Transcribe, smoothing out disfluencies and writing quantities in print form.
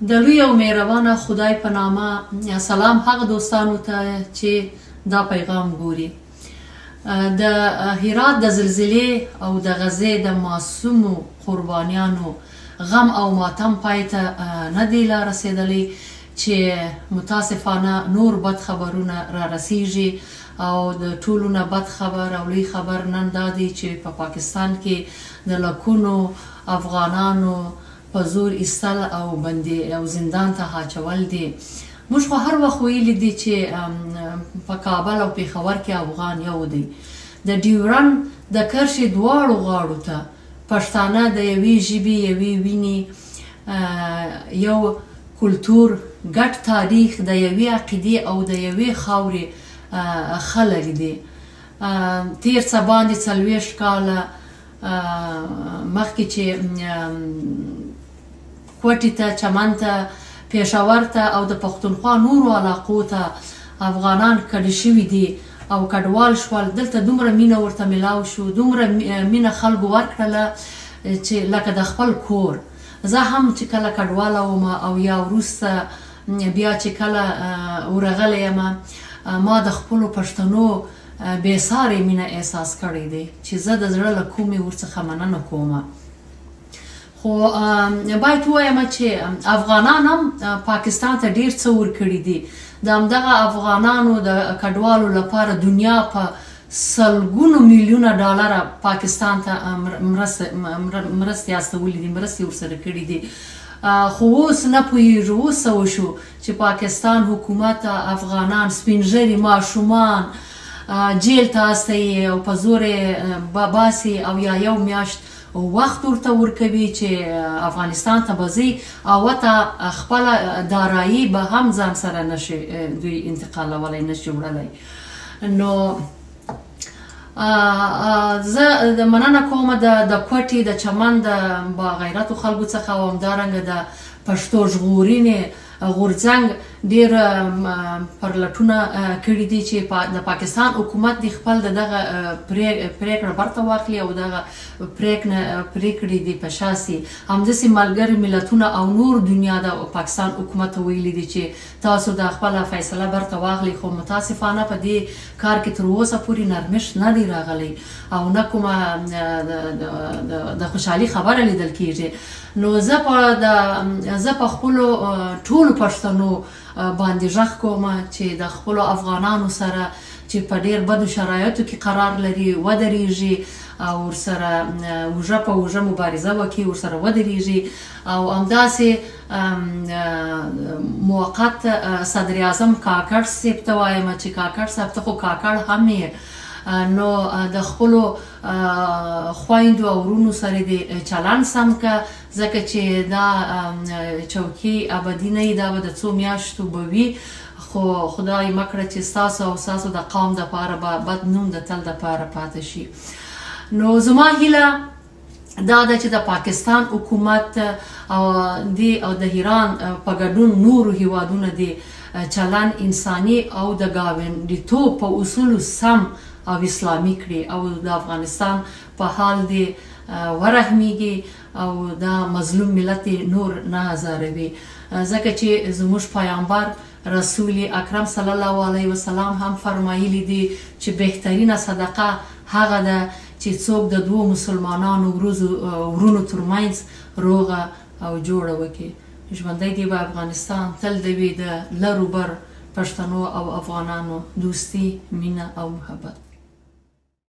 د لوی او مهربانه خدای په نامه سلام هغه دوستانو ته چې دا پیغام ګوري. د هرات د زلزلې او د غزې د معصومو قربانیانو غم او ماتم پای ته نه دی لا رسېدلی چې متاسفانه نور بد خبرونه را رسیږي او د ټولو نه بد خبر او لوی خبر نن دا دی چې په پاکستان کې د لکونو افغانانو په زور ایستل او بندي او زندان ته اچول دي. موږ خو هر وخت ویلي دي چې په کابل او پېښور کې افغان یو دی. د ډیورنډ د کرښې دواړو غاړو ته پښتانه د یوې ژبې یوې وینې یو کلتور ګډ تاریخ د یوې عقیدې او د یوې خاورې خلک دي. تیر څه باندې 40 کاله مخکې چې کوټې ته چمن ته پېښور ته او د پښتونخوا نورو علاقو ته افغانان کډه شوي دي او کډوال شول. دلته دومره مینه ورته میلاو شو، دومره مینه خلکو ورکړله چې لکه د خپل کور. زه هم چې کله کډواله وم او یا وروسته بیا چې کله ورغلی یم ما د خپلو پښتنو بېسارې مینه احساس کړی دی چې زه د زړه له کومې ورڅخه مننه کوم. خو باید ووایم چې افغانان هم پاکستان ته ډېر څه ورکړي دي. د همدغه افغانانو د کډوالو لپاره دنیا په سلګونو میلیونه ډالره پاکستان ته مرستې استولي دي، مرستې ورسره کړي دي. خو اوس نه پوهېږو اوس څه وشو چې پاکستان حکومت افغانان سپین ږیري ماشومان جیل ته استوي او په زور یې باسي او یا یو میاشت وخت ورته ورکوي چې افغانستان ته به ځي او ورته خپله دارایي به هم ځان سره نشي دوی انتقالولی، نشي وړلی. نو زه د مننه کوم د کوټې د چمن د باغیرتو خلکو څخه او همدارنګه د پښتو ژغورنې غورځنګ ډېر پرلټونه کړي دي چې د پاکستان حکومت دې خپل دغه پرېکړه برته واخلي او دغه پرېکړې دې په شا سي. همداسې ملګري ملتونه او نور دنیا د پاکستان حکومت ته ویلي دي چې تاسو د خپله فیصله برته واخلي. خو متاسفانه په دې کار کې تر اوسه پورې نرمښت نه دی راغلی او نه کومه د خوشحالي خبره لیدل کېږي. نو زه په خپلو ټولو پښتنو باندې غږ کوم چې د خپلو افغانانو سره چې په ډېر بدو شرایطو کې قرار لري ودرېږي او ورسره اوږه په اوږه مبارزه وکړي، ورسره ودرېږي. او همداسې موقت صدر اعظم کاکړ صاحب ته وایم چې کاکړ صاحب ته خو کاکړ هم یې، نو د خپلو خویندو او ورونو سره دې چلند سم که، ځکه چې دا چوکۍ ابدي نه وي، دا به د څو میاشتو به وي. خو خدای مه کړه چې ستاسو او ستاسو د قوم دپاره به بد نوم د تل دپاره پاتې شي. نو زما هیله دا ده چې د پاکستان حکومت او د ایران په ګډون نورو هیوادونه د چلند انساني او د ګاونډیتوب په اصولو سم او اسلامي کړي او د افغانستان په حال دې ورحمیږي او دا مظلوم ملت نور نه ازاروي. ځکه چې زموږ پیغمبر رسول اکرم صلی الله علیه وسلم هم فرمایلی دي چې بهترینه صدقه هغه ده چې څوک د دوو مسلمانانو ورونو ترمنځ روغه او جوړه وکړي. ژوندی دی به افغانستان، تل دې وي د لر و بر پښتنو او افغانانو دوستي، مینه او محبت.